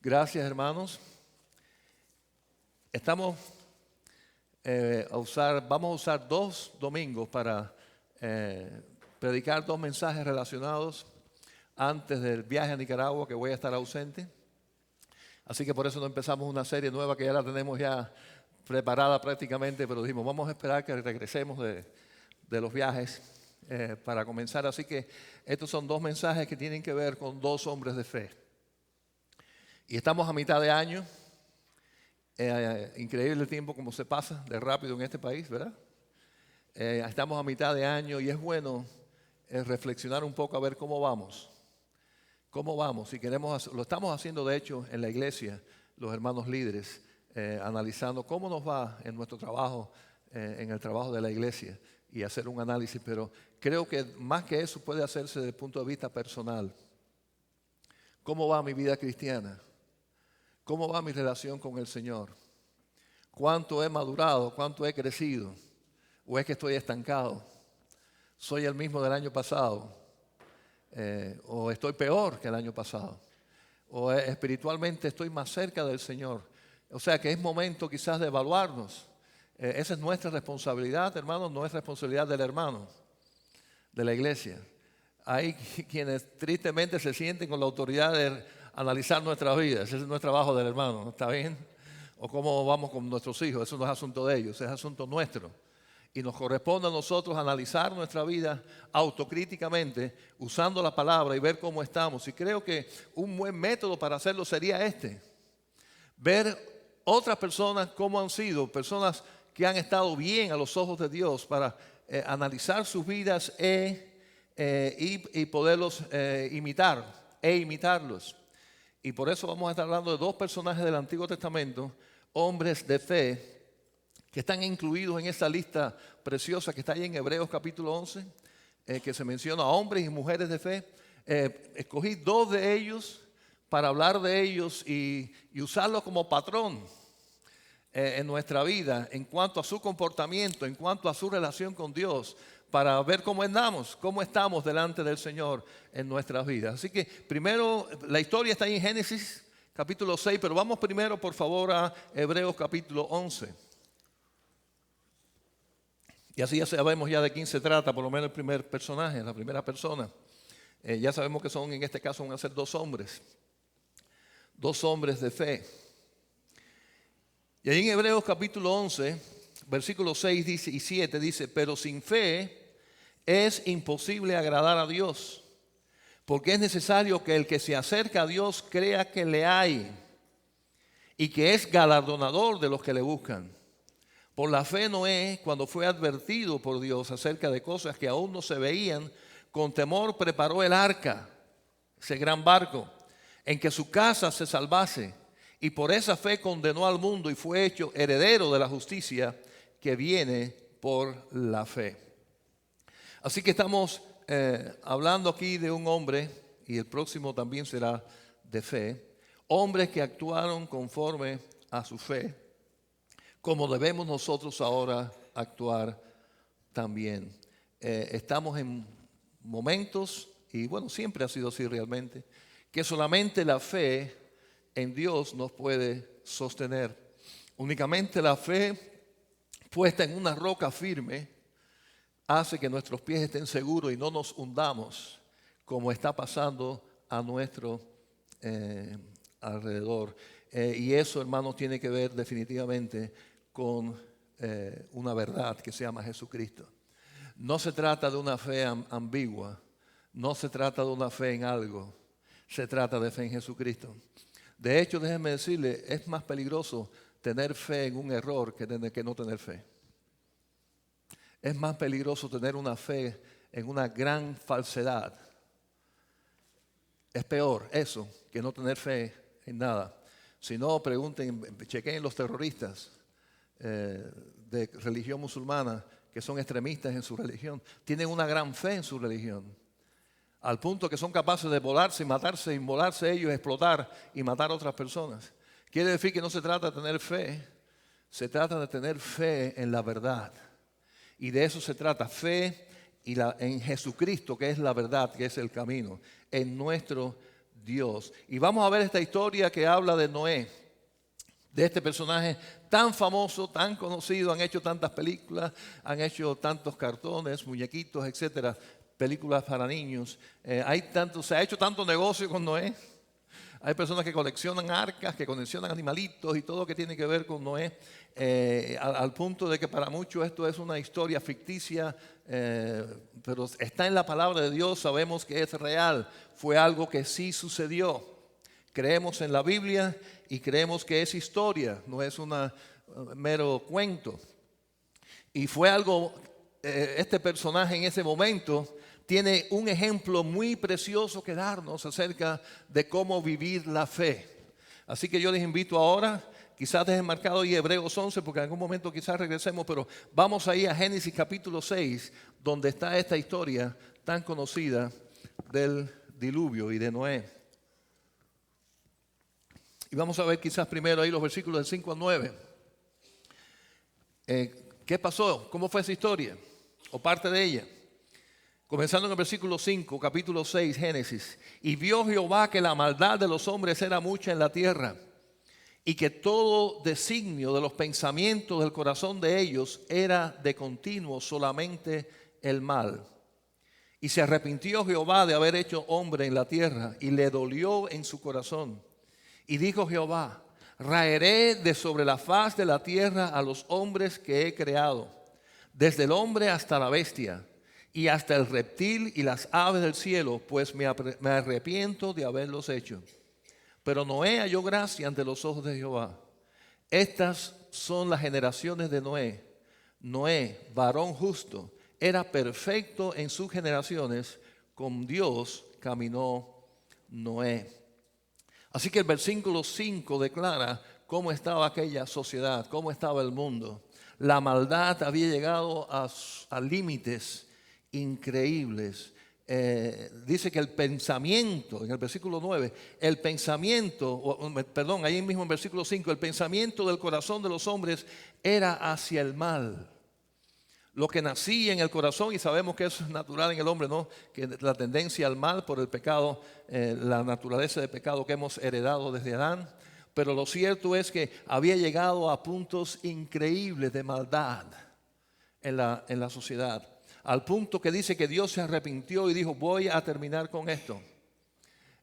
Gracias, hermanos. Vamos a usar 2 domingos para predicar 2 mensajes relacionados antes del viaje a Nicaragua, que voy a estar ausente. Así que por eso no empezamos una serie nueva que ya la tenemos ya preparada prácticamente, pero dijimos, vamos a esperar que regresemos de los viajes para comenzar. Así que estos son 2 mensajes que tienen que ver con 2 hombres de fe. Y estamos a mitad de año. Increíble el tiempo como se pasa de rápido en este país, ¿verdad? Estamos a mitad de año y es bueno reflexionar un poco a ver cómo vamos. ¿Cómo vamos? Si queremos, lo estamos haciendo de hecho en la iglesia, los hermanos líderes, analizando cómo nos va en nuestro trabajo, en el trabajo de la iglesia y hacer un análisis. Pero creo que más que eso puede hacerse desde el punto de vista personal. ¿Cómo va mi vida cristiana? ¿Cómo va mi relación con el Señor? ¿Cuánto he madurado? ¿Cuánto he crecido? ¿O es que estoy estancado? ¿Soy el mismo del año pasado? ¿O estoy peor que el año pasado? ¿O espiritualmente estoy más cerca del Señor? O sea que es momento quizás de evaluarnos. Esa es nuestra responsabilidad, hermanos, no es responsabilidad del hermano, de la iglesia. Hay quienes tristemente se sienten con la autoridad de analizar nuestras vidas. Ese no es trabajo del hermano, ¿está bien? O cómo vamos con nuestros hijos, eso no es asunto de ellos, es asunto nuestro. Y nos corresponde a nosotros analizar nuestra vida autocríticamente, usando la palabra y ver cómo estamos. Y creo que un buen método para hacerlo sería ver otras personas cómo han sido, personas que han estado bien a los ojos de Dios, para analizar sus vidas y poderlos imitarlos. Y por eso vamos a estar hablando de 2 personajes del Antiguo Testamento, hombres de fe, que están incluidos en esa lista preciosa que está ahí en Hebreos capítulo 11, que se menciona a hombres y mujeres de fe. Escogí 2 de ellos para hablar de ellos y usarlos como patrón en nuestra vida en cuanto a su comportamiento, en cuanto a su relación con Dios, para ver cómo estamos delante del Señor en nuestras vidas. Así que primero, la historia está ahí en Génesis capítulo 6, pero vamos primero por favor a Hebreos capítulo 11. Y así ya sabemos ya de quién se trata, por lo menos el primer personaje, la primera persona. Ya sabemos que en este caso van a ser 2 hombres de fe. Y ahí en Hebreos capítulo 11, versículos 6 y 7 dice, pero sin fe es imposible agradar a Dios, porque es necesario que el que se acerca a Dios crea que le hay y que es galardonador de los que le buscan. Por la fe Noé, cuando fue advertido por Dios acerca de cosas que aún no se veían, con temor preparó el arca, ese gran barco, en que su casa se salvase. Y por esa fe condenó al mundo y fue hecho heredero de la justicia que viene por la fe. Así que estamos hablando aquí de un hombre, y el próximo también será de fe, hombres que actuaron conforme a su fe, como debemos nosotros ahora actuar también. Estamos en momentos, y bueno, siempre ha sido así realmente, que solamente la fe en Dios nos puede sostener. Únicamente la fe puesta en una roca firme hace que nuestros pies estén seguros y no nos hundamos como está pasando a nuestro alrededor. Y eso, hermanos, tiene que ver definitivamente con una verdad que se llama Jesucristo. No se trata de una fe ambigua, no se trata de una fe en algo, se trata de fe en Jesucristo. De hecho, déjenme decirle, es más peligroso tener fe en un error que no tener fe. Es más peligroso tener una fe en una gran falsedad. Es peor eso que no tener fe en nada. Si no, chequen los terroristas de religión musulmana que son extremistas en su religión. Tienen una gran fe en su religión, al punto que son capaces de volarse y matarse, inmolarse ellos, explotar y matar a otras personas. Quiere decir que no se trata de tener fe, se trata de tener fe en la verdad. Y de eso se trata, fe en Jesucristo, que es la verdad, que es el camino, en nuestro Dios. Y vamos a ver esta historia que habla de Noé, de este personaje tan famoso, tan conocido. Han hecho tantas películas, han hecho tantos cartones, muñequitos, etcétera, películas para niños. Se ha hecho tanto negocio con Noé. Hay personas que coleccionan arcas, que coleccionan animalitos y todo lo que tiene que ver con Noé, al punto de que para muchos esto es una historia ficticia, pero está en la palabra de Dios, sabemos que es real, fue algo que sí sucedió. Creemos en la Biblia y creemos que es historia, no es un mero cuento. Y fue algo, este personaje en ese momento tiene un ejemplo muy precioso que darnos acerca de cómo vivir la fe. Así que yo les invito ahora, quizás dejen marcado ahí Hebreos 11, porque en algún momento quizás regresemos, pero vamos ahí a Génesis capítulo 6, donde está esta historia tan conocida del diluvio y de Noé. Y vamos a ver quizás primero ahí los versículos del 5 al 9. ¿Qué pasó? ¿Cómo fue esa historia? O parte de ella. Comenzando en el versículo 5, capítulo 6, Génesis. Y vio Jehová que la maldad de los hombres era mucha en la tierra, y que todo designio de los pensamientos del corazón de ellos era de continuo solamente el mal. Y se arrepintió Jehová de haber hecho hombre en la tierra, y le dolió en su corazón. Y dijo Jehová: raeré de sobre la faz de la tierra a los hombres que he creado, desde el hombre hasta la bestia, y hasta el reptil y las aves del cielo, pues me arrepiento de haberlos hecho. Pero Noé halló gracia ante los ojos de Jehová. Estas son las generaciones de Noé. Noé, varón justo, era perfecto en sus generaciones. Con Dios caminó Noé. Así que el versículo 5 declara cómo estaba aquella sociedad, cómo estaba el mundo. La maldad había llegado a límites increíbles. Dice que el pensamiento, en el versículo 9, ahí mismo en versículo 5, el pensamiento del corazón de los hombres era hacia el mal. Lo que nacía en el corazón, y sabemos que eso es natural en el hombre, ¿no? Que la tendencia al mal por el pecado, la naturaleza de pecado que hemos heredado desde Adán. Pero lo cierto es que había llegado a puntos increíbles de maldad en la sociedad. Al punto que dice que Dios se arrepintió y dijo: voy a terminar con esto.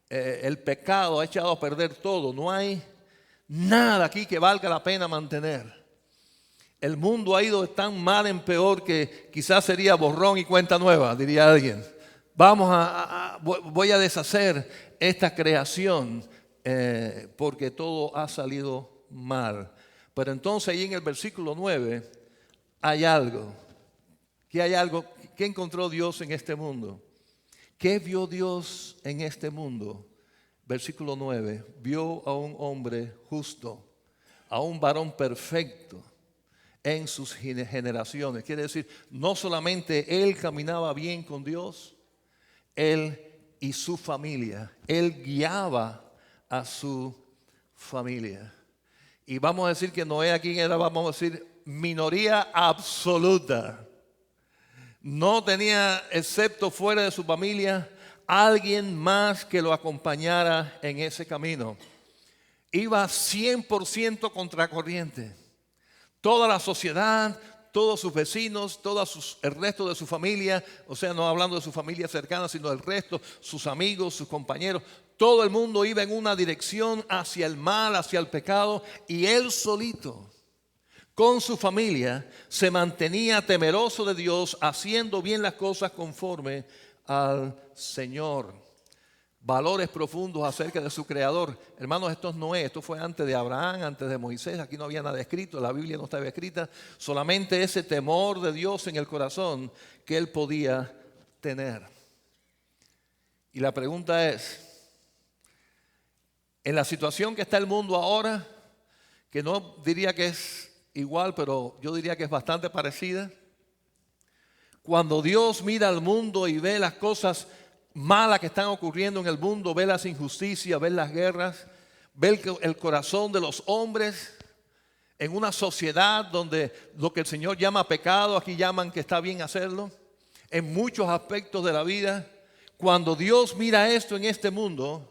El pecado ha echado a perder todo. No hay nada aquí que valga la pena mantener. El mundo ha ido de tan mal en peor que quizás sería borrón y cuenta nueva, diría alguien. Voy a deshacer esta creación porque todo ha salido mal. Pero entonces ahí en el versículo 9 hay algo. ¿Qué hay algo? ¿Qué encontró Dios en este mundo? ¿Qué vio Dios en este mundo? Versículo 9. Vio a un hombre justo, a un varón perfecto en sus generaciones. Quiere decir, no solamente él caminaba bien con Dios, él y su familia. Él guiaba a su familia. Y vamos a decir que Noé aquí era, vamos a decir, minoría absoluta. No tenía, excepto fuera de su familia, alguien más que lo acompañara en ese camino. Iba 100% contracorriente. Toda la sociedad, todos sus vecinos, el resto de su familia, o sea, no hablando de su familia cercana, sino el resto, sus amigos, sus compañeros, todo el mundo iba en una dirección hacia el mal, hacia el pecado, y él solito, con su familia, se mantenía temeroso de Dios, haciendo bien las cosas conforme al Señor. Valores profundos acerca de su creador. Hermanos, esto es Noé, esto fue antes de Abraham, antes de Moisés. Aquí no había nada escrito, la Biblia no estaba escrita. Solamente ese temor de Dios en el corazón que él podía tener. Y la pregunta es, en la situación que está el mundo ahora, que no diría que es igual, pero yo diría que es bastante parecida. Cuando Dios mira al mundo y ve las cosas malas que están ocurriendo en el mundo, ve las injusticias, ve las guerras, ve el corazón de los hombres en una sociedad donde lo que el Señor llama pecado, aquí llaman que está bien hacerlo, en muchos aspectos de la vida. Cuando Dios mira esto en este mundo,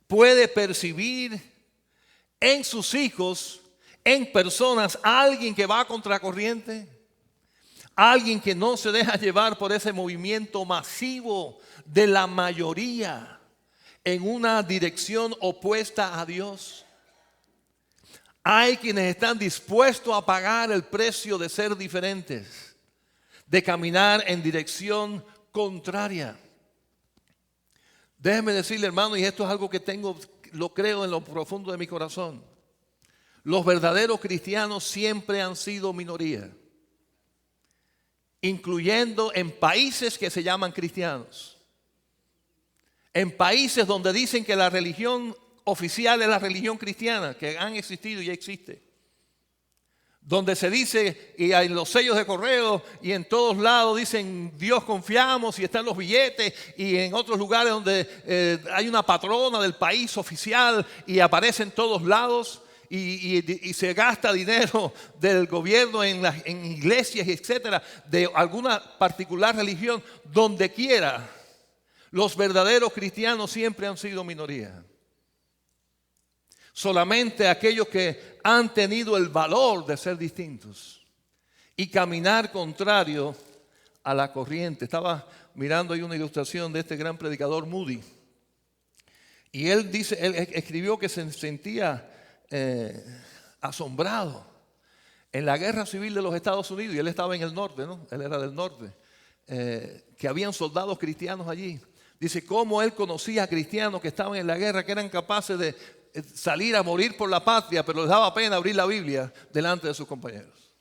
puede percibir en sus hijos, en personas, a alguien que va a contracorriente, alguien que no se deja llevar por ese movimiento masivo de la mayoría en una dirección opuesta a Dios. Hay quienes están dispuestos a pagar el precio de ser diferentes, de caminar en dirección contraria. Déjeme decirle, hermano, y esto es algo que lo creo en lo profundo de mi corazón. Los verdaderos cristianos siempre han sido minoría, incluyendo en países que se llaman cristianos. En países donde dicen que la religión oficial es la religión cristiana, que han existido y existe. Donde se dice, y en los sellos de correo y en todos lados dicen Dios confiamos, y están los billetes, y en otros lugares donde hay una patrona del país oficial y aparece en todos lados, y se gasta dinero del gobierno en iglesias, etcétera, de alguna particular religión. Donde quiera, los verdaderos cristianos siempre han sido minoría. Solamente aquellos que han tenido el valor de ser distintos y caminar contrario a la corriente. Estaba mirando ahí una ilustración de este gran predicador Moody, y él escribió que se sentía asombrado en la guerra civil de los Estados Unidos, y él estaba en el norte, ¿no? Él era del norte, que habían soldados cristianos allí. Dice cómo él conocía a cristianos que estaban en la guerra, que eran capaces de salir a morir por la patria, pero les daba pena abrir la Biblia delante de sus compañeros.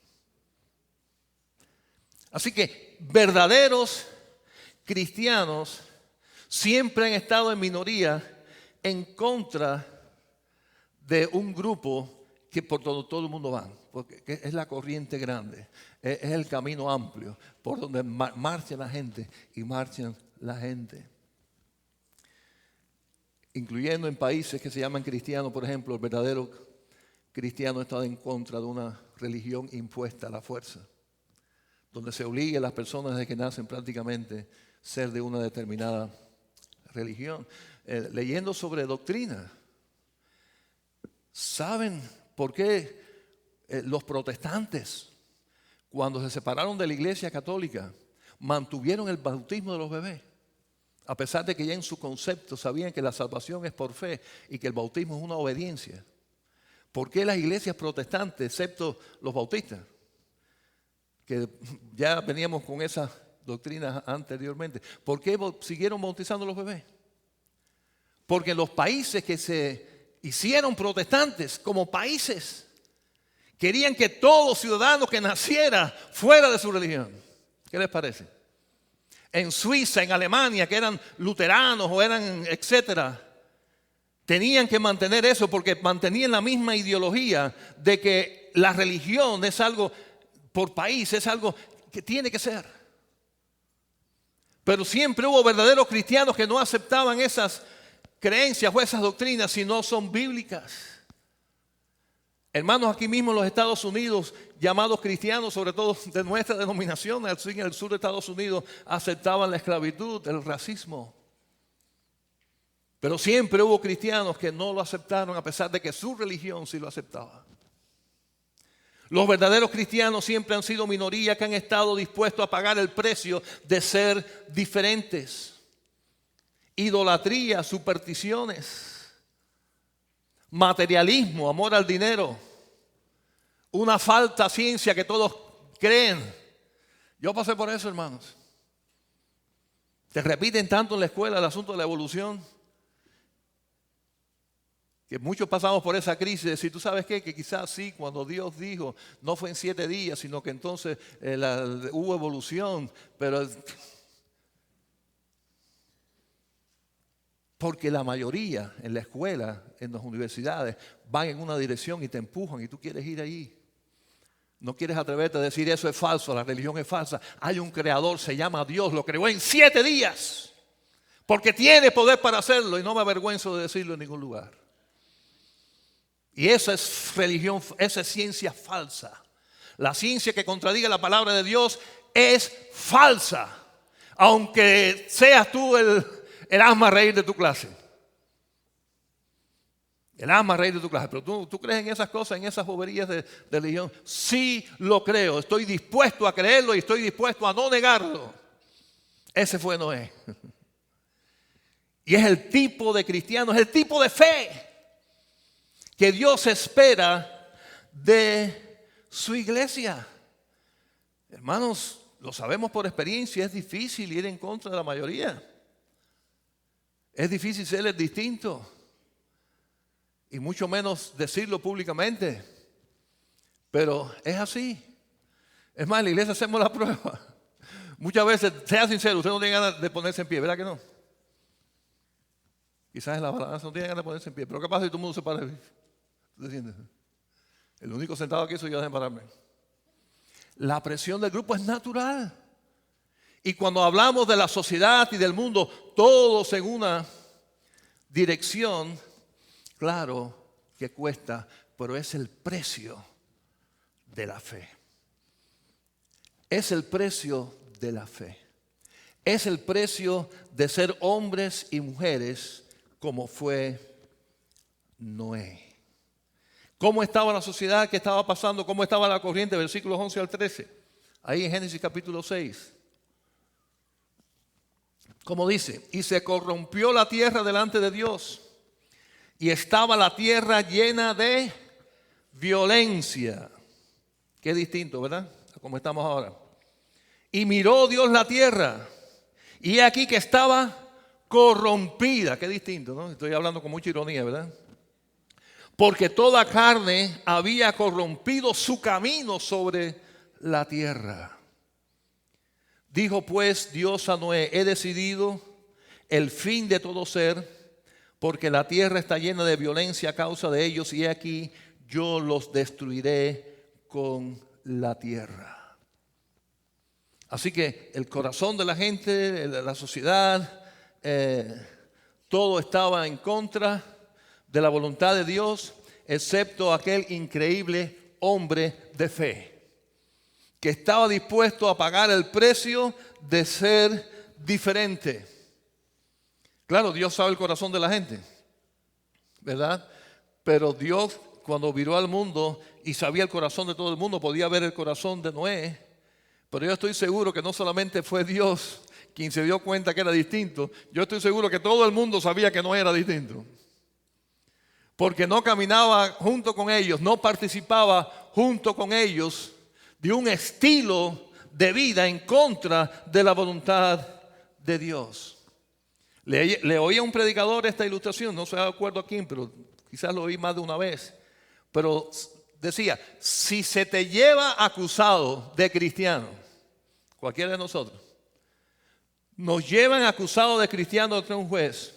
Así que verdaderos cristianos siempre han estado en minoría en contra de un grupo que por todo el mundo va, porque es la corriente grande, es el camino amplio por donde marcha la gente y marchan la gente. Incluyendo en países que se llaman cristianos, por ejemplo, el verdadero cristiano está en contra de una religión impuesta a la fuerza, donde se obliga a las personas desde que nacen prácticamente a ser de una determinada religión. Leyendo sobre doctrina, ¿saben por qué los protestantes, cuando se separaron de la Iglesia Católica, mantuvieron el bautismo de los bebés? A pesar de que ya en su concepto sabían que la salvación es por fe y que el bautismo es una obediencia. ¿Por qué las iglesias protestantes, excepto los bautistas, que ya veníamos con esas doctrinas anteriormente, por qué siguieron bautizando a los bebés? Porque en los países que se hicieron protestantes como países, querían que todo ciudadano que naciera fuera de su religión. ¿Qué les parece? En Suiza, en Alemania, que eran luteranos o eran etcétera, tenían que mantener eso porque mantenían la misma ideología de que la religión es algo por país, es algo que tiene que ser. Pero siempre hubo verdaderos cristianos que no aceptaban esas creencias o esas doctrinas si no son bíblicas. Hermanos, aquí mismo en los Estados Unidos, llamados cristianos, sobre todo de nuestra denominación, en el sur de Estados Unidos, aceptaban la esclavitud, el racismo. Pero siempre hubo cristianos que no lo aceptaron, a pesar de que su religión sí lo aceptaba. Los verdaderos cristianos siempre han sido minoría que han estado dispuestos a pagar el precio de ser diferentes. Idolatría, supersticiones, materialismo, amor al dinero, una falsa ciencia que todos creen. Yo pasé por eso, hermanos. Te repiten tanto en la escuela el asunto de la evolución, que muchos pasamos por esa crisis de decir, ¿tú sabes qué? Que quizás sí, cuando Dios dijo, no fue en 7 días, sino que entonces hubo evolución, pero porque la mayoría en la escuela, en las universidades, van en una dirección y te empujan y tú quieres ir ahí. No quieres atreverte a decir eso es falso, la religión es falsa. Hay un creador, se llama Dios, lo creó en 7 días, porque tiene poder para hacerlo y no me avergüenzo de decirlo en ningún lugar. Y eso es religión, esa es ciencia falsa. La ciencia que contradiga la palabra de Dios es falsa, aunque seas tú el hazme reír de tu clase. El ama rey de tu clase. Pero tú crees en esas cosas, en esas boberías de religión. Sí lo creo. Estoy dispuesto a creerlo y estoy dispuesto a no negarlo. Ese fue Noé. Y es el tipo de cristiano, es el tipo de fe que Dios espera de su iglesia. Hermanos, lo sabemos por experiencia, es difícil ir en contra de la mayoría. Es difícil ser el distinto. Y mucho menos decirlo públicamente. Pero es así. Es más, en la iglesia hacemos la prueba. Muchas veces, sea sincero, usted no tiene ganas de ponerse en pie, ¿verdad que no? Quizás en la balanza no tiene ganas de ponerse en pie. Pero ¿qué pasa si todo el mundo se para? El único sentado aquí soy yo, de pararme. La presión del grupo es natural. Y cuando hablamos de la sociedad y del mundo, todos en una dirección, claro que cuesta, pero es el precio de la fe. Es el precio de la fe. Es el precio de ser hombres y mujeres como fue Noé. ¿Cómo estaba la sociedad? ¿Qué estaba pasando? ¿Cómo estaba la corriente? Versículos 11 al 13. Ahí en Génesis capítulo 6. Como dice, y se corrompió la tierra delante de Dios, y estaba la tierra llena de violencia. Qué distinto, ¿verdad? A como estamos ahora. Y miró Dios la tierra, y he aquí que estaba corrompida. Qué distinto, ¿no? Estoy hablando con mucha ironía, ¿verdad? Porque toda carne había corrompido su camino sobre la tierra. Dijo pues Dios a Noé, he decidido el fin de todo ser, porque la tierra está llena de violencia a causa de ellos, y aquí yo los destruiré con la tierra. Así que el corazón de la gente, de la sociedad, todo estaba en contra de la voluntad de Dios, excepto aquel increíble hombre de fe, que estaba dispuesto a pagar el precio de ser diferente. Claro, Dios sabe el corazón de la gente, ¿verdad? Pero Dios, cuando viró al mundo y sabía el corazón de todo el mundo, podía ver el corazón de Noé. Pero yo estoy seguro que no solamente fue Dios quien se dio cuenta que era distinto. Yo estoy seguro que todo el mundo sabía que no era distinto. Porque no caminaba junto con ellos, no participaba junto con ellos de un estilo de vida en contra de la voluntad de Dios. Le oí a un predicador esta ilustración, no se da acuerdo a quién, pero quizás lo oí más de una vez. Pero decía, si se te lleva acusado de cristiano, cualquiera de nosotros, nos llevan acusados de cristiano ante un juez,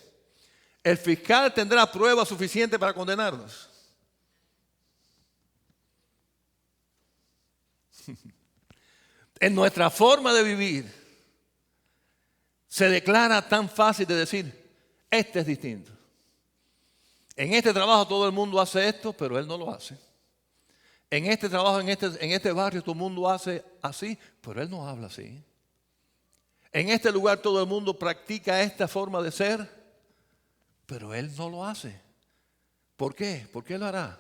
el fiscal tendrá prueba suficiente para condenarnos. En nuestra forma de vivir se declara tan fácil de decir, este es distinto. En este trabajo todo el mundo hace esto, pero él no lo hace. En este trabajo, en este barrio todo el mundo hace así, pero él no habla así. En este lugar todo el mundo practica esta forma de ser, pero él no lo hace. ¿Por qué? ¿Por qué lo hará?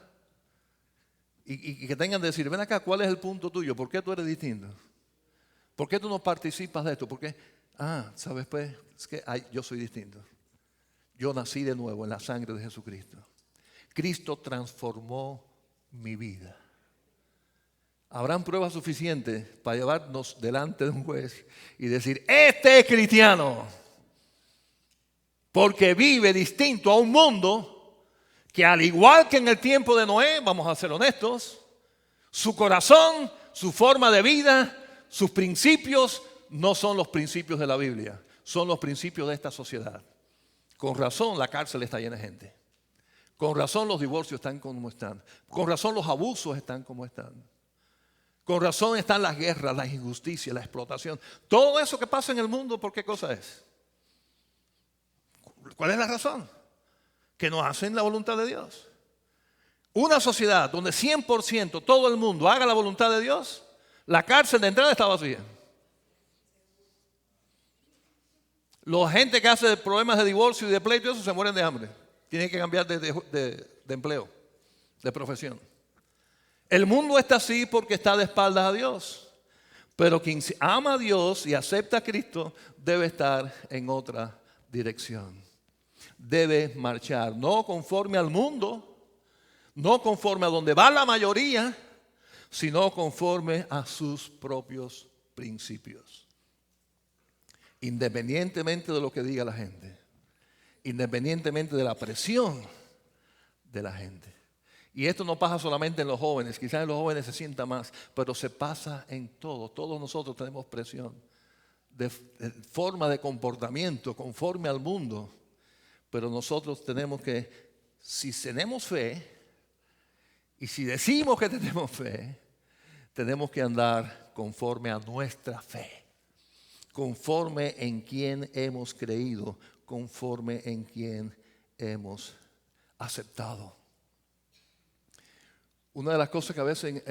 Y que tengan que decir, ven acá, ¿cuál es el punto tuyo? ¿Por qué tú eres distinto? ¿Por qué tú no participas de esto? ¿Por qué? ¿Sabes pues? Es que yo soy distinto. Yo nací de nuevo en la sangre de Jesucristo. Cristo transformó mi vida. Habrán pruebas suficientes para llevarnos delante de un juez y decir, este es cristiano. Porque vive distinto a un mundo que, al igual que en el tiempo de Noé, vamos a ser honestos, su corazón, su forma de vida, sus principios no son los principios de la Biblia, son los principios de esta sociedad. Con razón la cárcel está llena de gente. Con razón los divorcios están como están. Con razón los abusos están como están. Con razón están las guerras, las injusticias, la explotación. Todo eso que pasa en el mundo, ¿por qué cosa es? ¿Cuál es la razón? Que no hacen la voluntad de Dios. Una sociedad donde 100% todo el mundo haga la voluntad de Dios, la cárcel de entrada está vacía. La gente que hace problemas de divorcio y de pleito, eso se mueren de hambre. Tienen que cambiar de de empleo, de profesión. El mundo está así porque está de espaldas a Dios. Pero quien ama a Dios y acepta a Cristo debe estar en otra dirección. Debe marchar, no conforme al mundo, no conforme a donde va la mayoría, sino conforme a sus propios principios. Independientemente de lo que diga la gente, independientemente de la presión de la gente. Y esto no pasa solamente en los jóvenes, quizás en los jóvenes se sienta más, pero se pasa en todo. Todos nosotros tenemos presión de forma de comportamiento conforme al mundo, pero nosotros tenemos que, si tenemos fe y si decimos que tenemos fe, tenemos que andar conforme a nuestra fe, conforme en quien hemos creído, conforme en quien hemos aceptado. Una de las cosas que a veces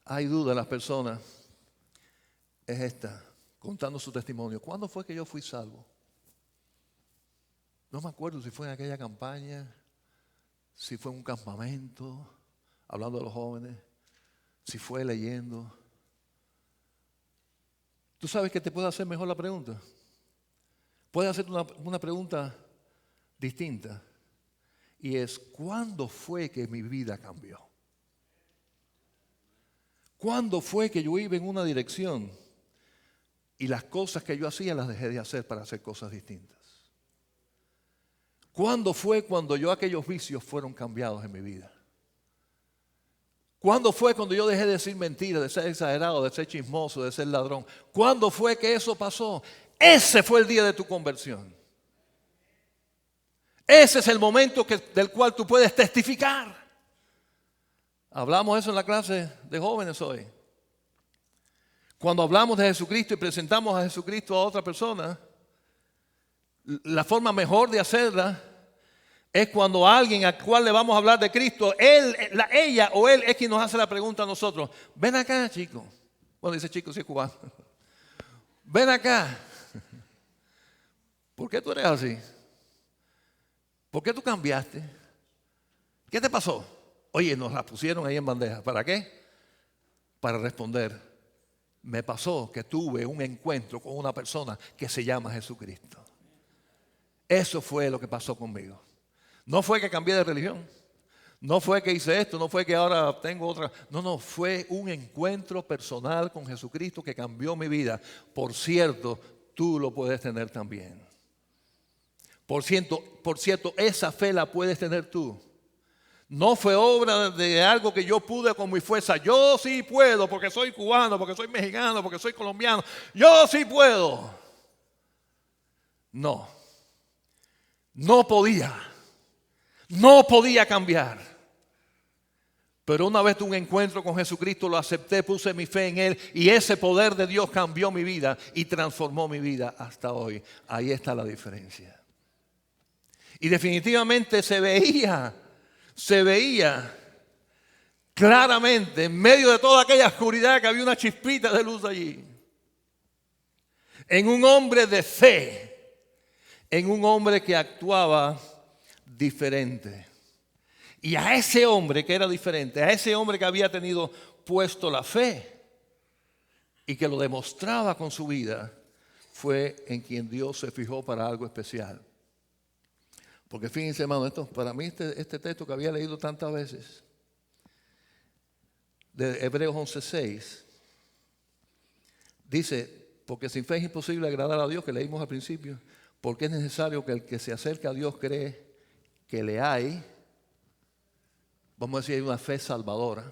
hay duda en las personas es esta, contando su testimonio. ¿Cuándo fue que yo fui salvo? No me acuerdo si fue en aquella campaña, si fue en un campamento, hablando de los jóvenes, si fue leyendo. ¿Tú sabes que te puede hacer mejor la pregunta? Puedes hacer una pregunta distinta. Y es, ¿cuándo fue que mi vida cambió? ¿Cuándo fue que yo iba en una dirección y las cosas que yo hacía las dejé de hacer para hacer cosas distintas? ¿Cuándo fue cuando aquellos vicios fueron cambiados en mi vida? ¿Cuándo fue cuando yo dejé de decir mentiras, de ser exagerado, de ser chismoso, de ser ladrón? ¿Cuándo fue que eso pasó? Ese fue el día de tu conversión. Ese es el momento del cual tú puedes testificar. Hablamos eso en la clase de jóvenes hoy. Cuando hablamos de Jesucristo y presentamos a Jesucristo a otra persona, la forma mejor de hacerla es cuando alguien al cual le vamos a hablar de Cristo, ella o él es quien nos hace la pregunta a nosotros. Ven acá, chico. Bueno, dice chico, sí es cubano. Ven acá. ¿Por qué tú eres así? ¿Por qué tú cambiaste? ¿Qué te pasó? Oye, nos la pusieron ahí en bandeja. ¿Para qué? Para responder. Me pasó que tuve un encuentro con una persona que se llama Jesucristo. Eso fue lo que pasó conmigo. No fue que cambié de religión. No fue que hice esto. No fue que ahora tengo otra. No. Fue un encuentro personal con Jesucristo que cambió mi vida. Por cierto, tú lo puedes tener también. Por cierto, esa fe la puedes tener tú. No fue obra de algo que yo pude con mi fuerza. Yo sí puedo porque soy cubano, porque soy mexicano, porque soy colombiano. Yo sí puedo. No podía. No podía cambiar. Pero una vez tuve un encuentro con Jesucristo, lo acepté, puse mi fe en Él y ese poder de Dios cambió mi vida y transformó mi vida hasta hoy. Ahí está la diferencia. Y definitivamente se veía claramente en medio de toda aquella oscuridad que había una chispita de luz allí. En un hombre de fe, en un hombre que actuaba diferente. Y a ese hombre que era diferente, a ese hombre que había tenido puesto la fe y que lo demostraba con su vida, fue en quien Dios se fijó para algo especial. Porque fíjense, hermano, para mí este texto que había leído tantas veces, de Hebreos 11:6, dice, porque sin fe es imposible agradar a Dios, que leímos al principio, porque es necesario que el que se acerca a Dios cree que le hay, vamos a decir, hay una fe salvadora.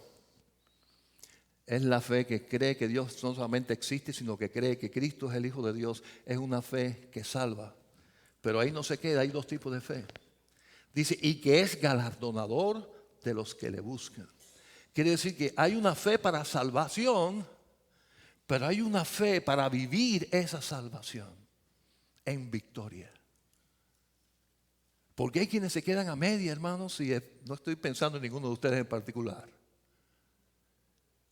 Es la fe que cree que Dios no solamente existe, sino que cree que Cristo es el Hijo de Dios. Es una fe que salva. Pero ahí no se queda, hay dos tipos de fe. Dice, y que es galardonador de los que le buscan. Quiere decir que hay una fe para salvación, pero hay una fe para vivir esa salvación en victoria. Porque hay quienes se quedan a media, hermanos, y no estoy pensando en ninguno de ustedes en particular.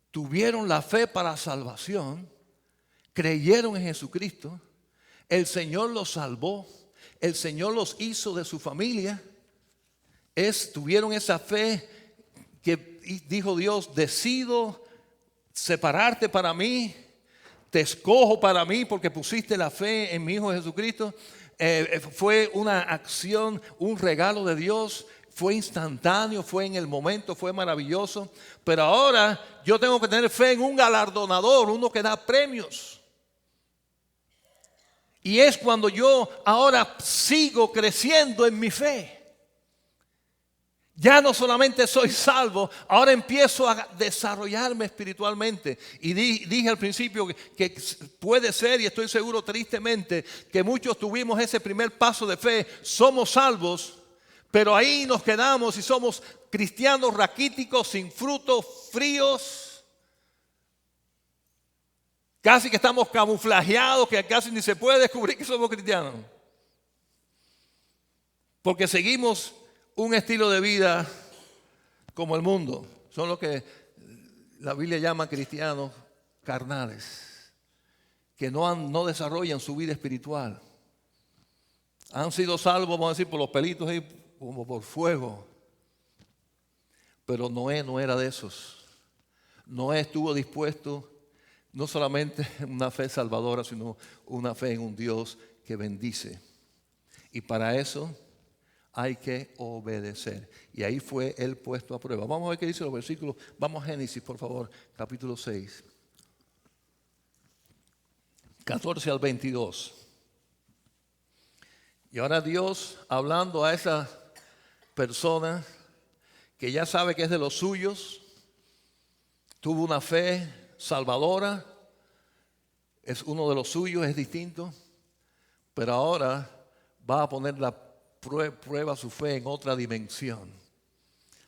Tuvieron la fe para salvación, creyeron en Jesucristo, el Señor los salvó, el Señor los hizo de su familia Tuvieron esa fe que dijo Dios: decido separarte para mí, te escojo para mí porque pusiste la fe en mi Hijo Jesucristo. Fue una acción, un regalo de Dios. Fue instantáneo, fue en el momento, fue maravilloso. Pero ahora yo tengo que tener fe en un galardonador, uno que da premios. Y es cuando yo ahora sigo creciendo en mi fe. Ya no solamente soy salvo, ahora empiezo a desarrollarme espiritualmente. Y dije al principio que puede ser, y estoy seguro tristemente, que muchos tuvimos ese primer paso de fe. Somos salvos, pero ahí nos quedamos y somos cristianos raquíticos, sin frutos, fríos. Casi que estamos camuflajeados, que casi ni se puede descubrir que somos cristianos. Porque seguimos un estilo de vida como el mundo. Son lo que la Biblia llama cristianos carnales, que no desarrollan su vida espiritual. Han sido salvos, vamos a decir, por los pelitos ahí, como por fuego. Pero Noé no era de esos. Noé estuvo dispuesto no solamente una fe salvadora, sino una fe en un Dios que bendice. Y para eso hay que obedecer. Y ahí fue él puesto a prueba. Vamos a ver qué dice los versículos. Vamos a Génesis, por favor, capítulo 6. 14 al 22. Y ahora Dios, hablando a esa persona que ya sabe que es de los suyos, tuvo una fe salvadora, es uno de los suyos, es distinto, pero ahora va a poner la prueba su fe en otra dimensión,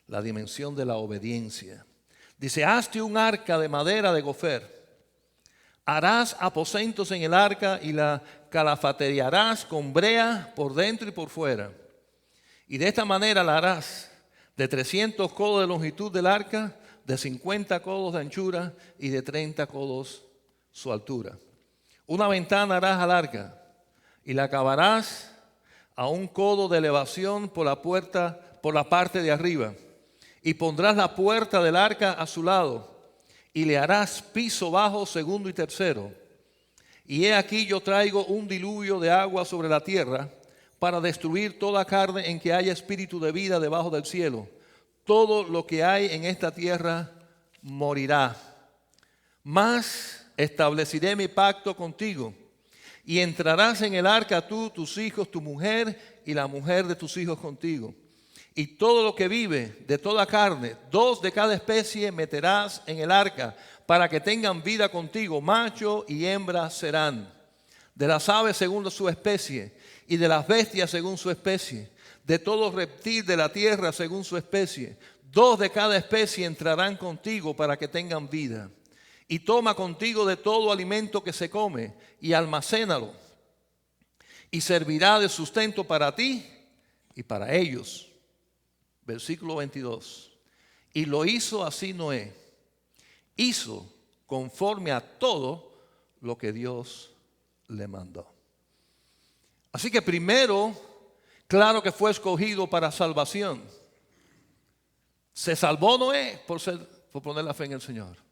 la dimensión de la obediencia. Dice: hazte un arca de madera de gofer. Harás aposentos en el arca y la calafatearás con brea por dentro y por fuera. Y de esta manera la harás de 300 codos de longitud del arca, de 50 codos de anchura y de 30 codos su altura. Una ventana harás al arca y la acabarás a un codo de elevación por la parte de arriba. Y pondrás la puerta del arca a su lado y le harás piso bajo, segundo y tercero. Y he aquí yo traigo un diluvio de agua sobre la tierra para destruir toda carne en que haya espíritu de vida debajo del cielo. Todo lo que hay en esta tierra morirá. Mas estableceré mi pacto contigo, y entrarás en el arca tú, tus hijos, tu mujer y la mujer de tus hijos contigo. Y todo lo que vive de toda carne, 2 de cada especie meterás en el arca, para que tengan vida contigo, macho y hembra serán. De las aves según su especie, y de las bestias según su especie, de todo reptil de la tierra según su especie. 2 de cada especie entrarán contigo para que tengan vida. Y toma contigo de todo alimento que se come y almacénalo. Y servirá de sustento para ti y para ellos. Versículo 22. Y lo hizo así Noé. Hizo conforme a todo lo que Dios le mandó. Así que primero, claro que fue escogido para salvación. Se salvó Noé por poner la fe en el Señor.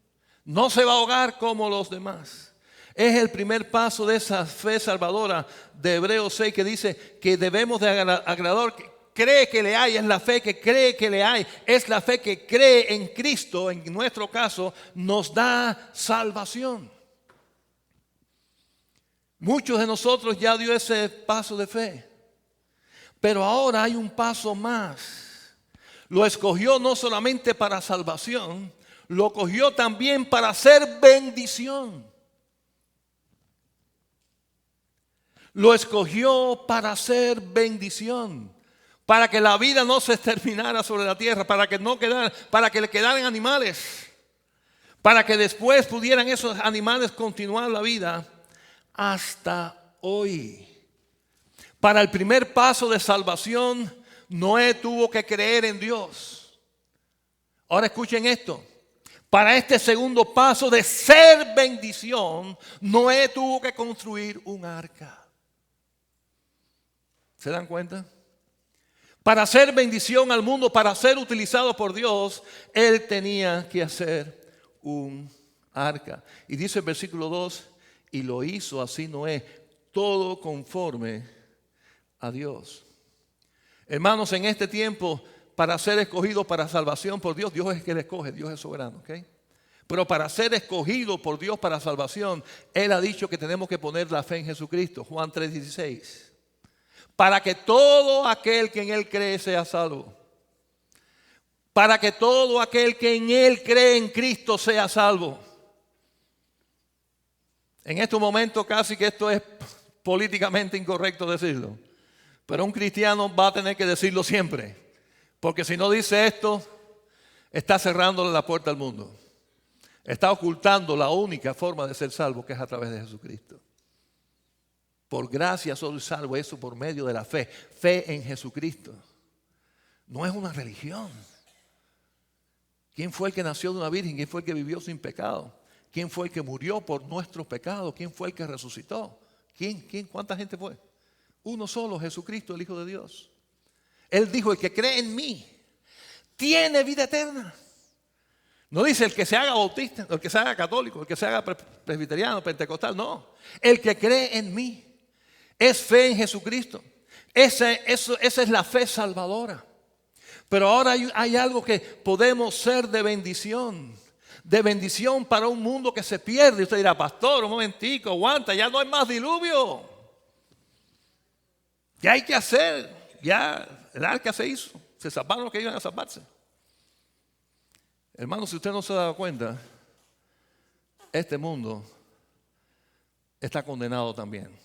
No se va a ahogar como los demás. Es el primer paso de esa fe salvadora de Hebreos 6, que dice que debemos de agradar, cree que le hay, es la fe que cree que le hay, es la fe que cree en Cristo, en nuestro caso, nos da salvación. Muchos de nosotros ya dio ese paso de fe, pero ahora hay un paso más. Lo escogió no solamente para salvación, lo cogió también para hacer bendición. Lo escogió para hacer bendición, para que la vida no se exterminara sobre la tierra, para que le quedaran animales, para que después pudieran esos animales continuar la vida hasta hoy. Para el primer paso de salvación, Noé tuvo que creer en Dios. Ahora escuchen esto. Para este segundo paso de ser bendición, Noé tuvo que construir un arca. ¿Se dan cuenta? Para hacer bendición al mundo, para ser utilizado por Dios, Él tenía que hacer un arca. Y dice el versículo 2, y lo hizo así Noé, todo conforme a Dios. Hermanos, en este tiempo, para ser escogido para salvación por Dios, Dios es el que le escoge, Dios es soberano, ¿ok? Pero para ser escogido por Dios para salvación, Él ha dicho que tenemos que poner la fe en Jesucristo. Juan 3:16. Para que todo aquel que en Él cree sea salvo. Para que todo aquel que en Él cree en Cristo sea salvo. En estos momentos casi que esto es políticamente incorrecto decirlo. Pero un cristiano va a tener que decirlo siempre. Porque si no dice esto, está cerrándole la puerta al mundo. Está ocultando la única forma de ser salvo, que es a través de Jesucristo. Por gracia soy salvo, eso por medio de la fe. Fe en Jesucristo. No es una religión. ¿Quién fue el que nació de una virgen? ¿Quién fue el que vivió sin pecado? ¿Quién fue el que murió por nuestros pecados? ¿Quién fue el que resucitó? ¿Quién? ¿Cuánta gente fue? Uno solo, Jesucristo, el Hijo de Dios. Él dijo, el que cree en mí tiene vida eterna. No dice el que se haga bautista, el que se haga católico, el que se haga presbiteriano, pentecostal, no. El que cree en mí. Es fe en Jesucristo. Esa es la fe salvadora. Pero ahora hay algo que podemos ser de bendición. De bendición para un mundo que se pierde. Y usted dirá, pastor, un momentico, aguanta, ya no hay más diluvio. ¿Qué hay que hacer? Ya el arca se hizo. Se salvaron los que iban a salvarse. Hermano, si usted no se ha dado cuenta, este mundo está condenado también.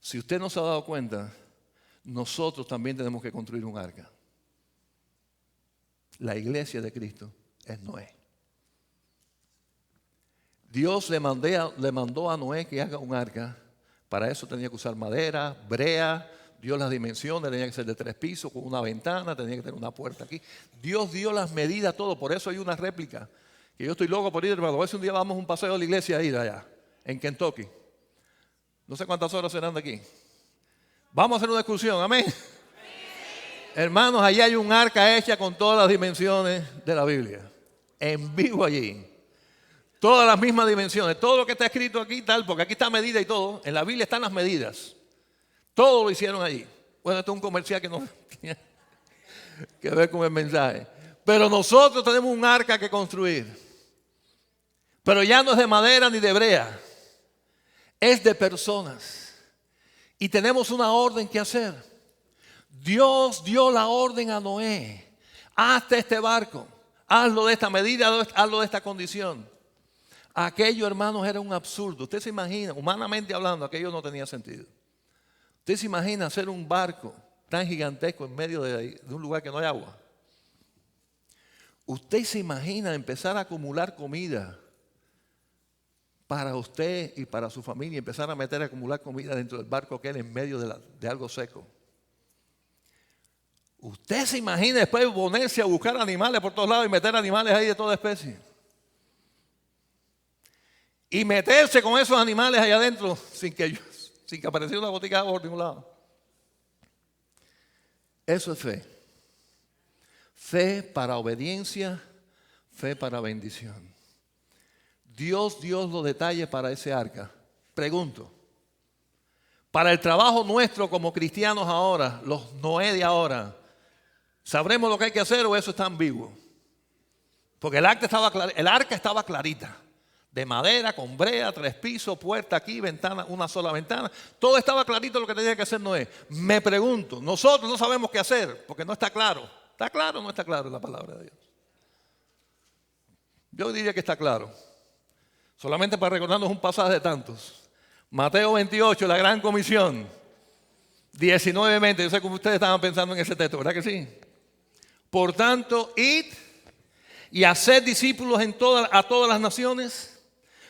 Si usted no se ha dado cuenta, nosotros también tenemos que construir un arca. La iglesia de Cristo es Noé. Dios le mandó a Noé que haga un arca. Para eso tenía que usar madera, brea. Dio las dimensiones, tenía que ser de 3 pisos, con una ventana, tenía que tener una puerta aquí. Dios dio las medidas, todo. Por eso hay una réplica. Que yo estoy loco por ir, hermano. A ver si un día vamos a un paseo de la iglesia a ir allá, en Kentucky. No sé cuántas horas serán de aquí. Vamos a hacer una excursión, amén. Hermanos, allá hay un arca hecha con todas las dimensiones de la Biblia. En vivo allí. Todas las mismas dimensiones. Todo lo que está escrito aquí tal, porque aquí está medida y todo. En la Biblia están las medidas. Todo lo hicieron allí. Bueno, esto es un comercial que no tiene que ver con el mensaje. Pero nosotros tenemos un arca que construir. Pero ya no es de madera ni de brea. Es de personas. Y tenemos una orden que hacer. Dios dio la orden a Noé. Hazte este barco. Hazlo de esta medida, hazlo de esta condición. Aquello, hermanos, era un absurdo. Usted se imagina, humanamente hablando, aquello no tenía sentido. Usted se imagina hacer un barco tan gigantesco en medio de un lugar que no hay agua. Usted se imagina empezar a acumular comida para usted y para su familia, empezar a meter a acumular comida dentro del barco aquel en medio de algo seco. Usted se imagina después ponerse a buscar animales por todos lados y meter animales ahí de toda especie. Y meterse con esos animales allá adentro sin que apareciera una botica de agua por ningún lado. Eso es fe. Fe para obediencia, fe para bendición. Dios dio los detalles para ese arca. Pregunto, para el trabajo nuestro como cristianos ahora, los Noé de ahora, ¿sabremos lo que hay que hacer o eso está ambiguo? Porque el arca estaba clarita. De madera, con brea, 3 pisos, puerta aquí, ventana, una sola ventana. Todo estaba clarito lo que tenía que hacer Noé. Me pregunto, nosotros no sabemos qué hacer porque no está claro. ¿Está claro o no está claro en la palabra de Dios? Yo diría que está claro. Solamente para recordarnos un pasaje de tantos. Mateo 28, la gran comisión. 19:20. Yo sé que ustedes estaban pensando en ese texto, ¿verdad que sí? Por tanto, id y haced discípulos a todas las naciones,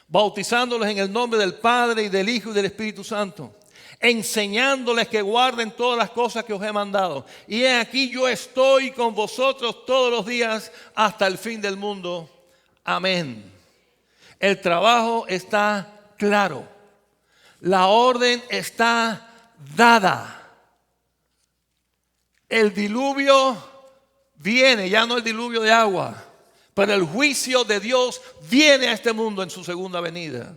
bautizándoles en el nombre del Padre y del Hijo y del Espíritu Santo, enseñándoles que guarden todas las cosas que os he mandado. Y he aquí yo estoy con vosotros todos los días hasta el fin del mundo. Amén. El trabajo está claro. La orden está dada. El diluvio viene, ya no el diluvio de agua, pero el juicio de Dios viene a este mundo en su segunda venida.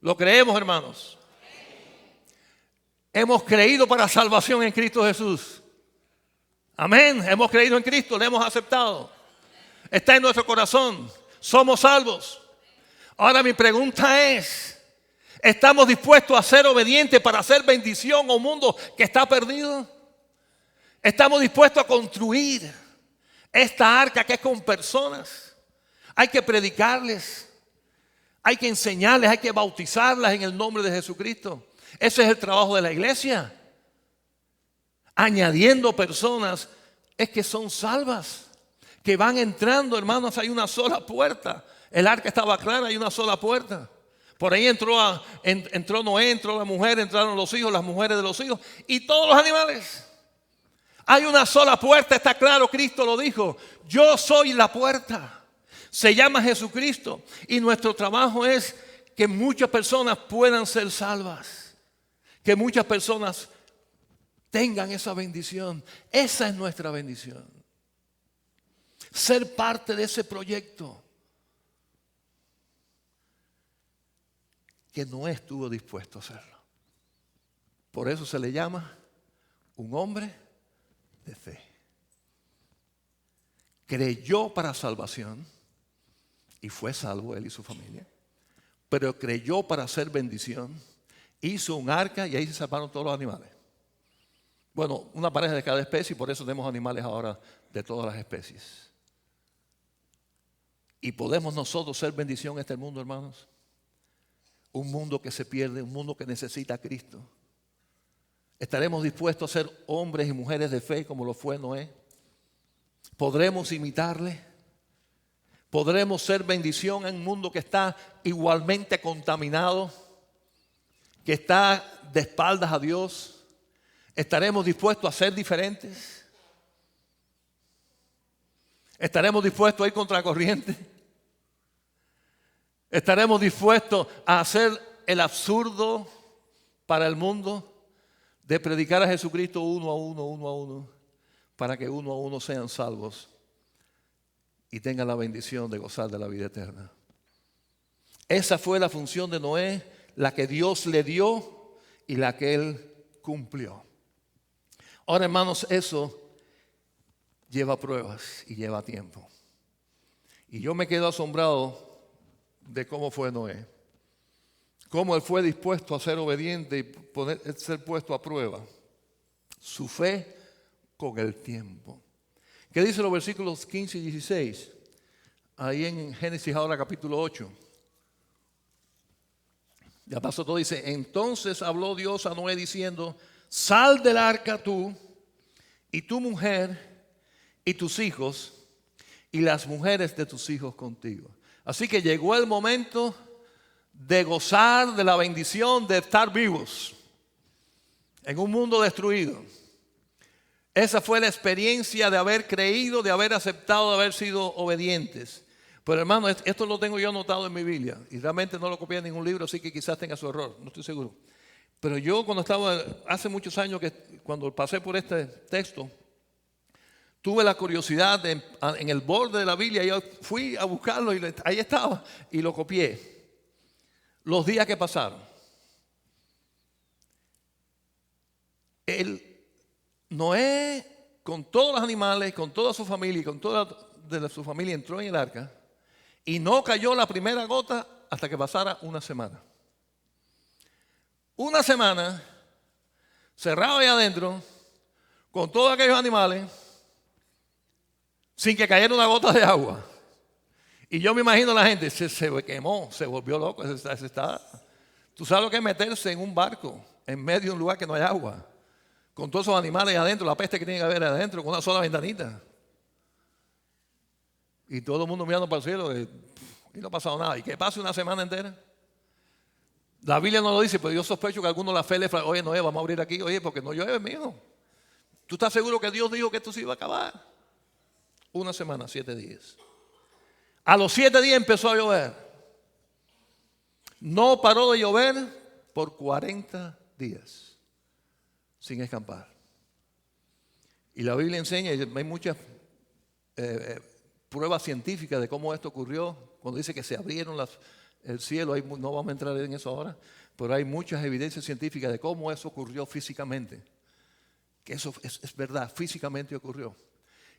¿Lo creemos, hermanos? Hemos creído para salvación en Cristo Jesús. Amén. Hemos creído en Cristo, le hemos aceptado. Está en nuestro corazón. Somos salvos. Ahora mi pregunta es, ¿estamos dispuestos a ser obedientes para hacer bendición a un mundo que está perdido? ¿Estamos dispuestos a construir esta arca que es con personas? Hay que predicarles, hay que enseñarles, hay que bautizarlas en el nombre de Jesucristo. Ese es el trabajo de la iglesia. Añadiendo personas es que son salvas, que van entrando, hermanos. Hay una sola puerta. El arca estaba clara, hay una sola puerta. Por ahí entró Noé, entró la mujer, entraron los hijos, las mujeres de los hijos y todos los animales. Hay una sola puerta, está claro, Cristo lo dijo. Yo soy la puerta. Se llama Jesucristo y nuestro trabajo es que muchas personas puedan ser salvas. Que muchas personas tengan esa bendición. Esa es nuestra bendición. Ser parte de ese proyecto que Noé estuvo dispuesto a hacerlo. Por eso se le llama un hombre de fe. Creyó para salvación y fue salvo él y su familia. Pero creyó para hacer bendición. Hizo un arca y ahí se salvaron todos los animales. Bueno, una pareja de cada especie, y por eso tenemos animales ahora de todas las especies. Y podemos nosotros ser bendición en este mundo, hermanos. Un mundo que se pierde, un mundo que necesita a Cristo. ¿Estaremos dispuestos a ser hombres y mujeres de fe como lo fue Noé? ¿Podremos imitarle? ¿Podremos ser bendición en un mundo que está igualmente contaminado? ¿Que está de espaldas a Dios? ¿Estaremos dispuestos a ser diferentes? ¿Estaremos dispuestos a ir contra la corriente? ¿Estaremos dispuestos a hacer el absurdo para el mundo de predicar a Jesucristo uno a uno, para que uno a uno sean salvos y tengan la bendición de gozar de la vida eterna? Esa fue la función de Noé, la que Dios le dio y la que él cumplió. Ahora, hermanos, eso lleva pruebas y lleva tiempo. Y yo me quedo asombrado de cómo fue Noé. Cómo él fue dispuesto a ser obediente y ser puesto a prueba. Su fe con el tiempo. ¿Qué dicen los versículos 15 y 16? Ahí en Génesis ahora capítulo 8. Ya pasó todo, dice: entonces habló Dios a Noé diciendo: sal del arca tú y tu mujer y tus hijos y las mujeres de tus hijos contigo. Así que llegó el momento de gozar de la bendición de estar vivos en un mundo destruido. Esa fue la experiencia de haber creído, de haber aceptado, de haber sido obedientes. Pero hermano, esto lo tengo yo anotado en mi Biblia y realmente no lo copié en ningún libro, así que quizás tenga su error, no estoy seguro. Pero yo cuando estaba, hace muchos años cuando pasé por este texto, tuve la curiosidad en el borde de la Biblia, yo fui a buscarlo y ahí estaba y lo copié. Los días que pasaron. Noé, con todos los animales, con toda su familia y con toda su familia, entró en el arca y no cayó la primera gota hasta que pasara una semana. Una semana cerrado ahí adentro con todos aquellos animales sin que cayera una gota de agua. Y yo me imagino a la gente, se quemó, se volvió loco. Tú sabes lo que es meterse en un barco en medio de un lugar que no hay agua, con todos esos animales ahí adentro, la peste que tiene que haber adentro, con una sola ventanita. Y todo el mundo mirando para el cielo y no ha pasado nada. ¿Y qué pasa una semana entera? La Biblia no lo dice, pero yo sospecho que alguno la fe le fala: oye, Noé, vamos a abrir aquí, oye, porque no llueve, mijo. ¿Tú estás seguro que Dios dijo que esto se iba a acabar? Una semana, 7 días. A los 7 días empezó a llover. No paró de llover por 40 días, sin escampar. Y la Biblia enseña, y hay muchas pruebas científicas de cómo esto ocurrió. Cuando dice que se abrieron el cielo, no vamos a entrar en eso ahora, pero hay muchas evidencias científicas de cómo eso ocurrió físicamente. Que eso es verdad, físicamente ocurrió.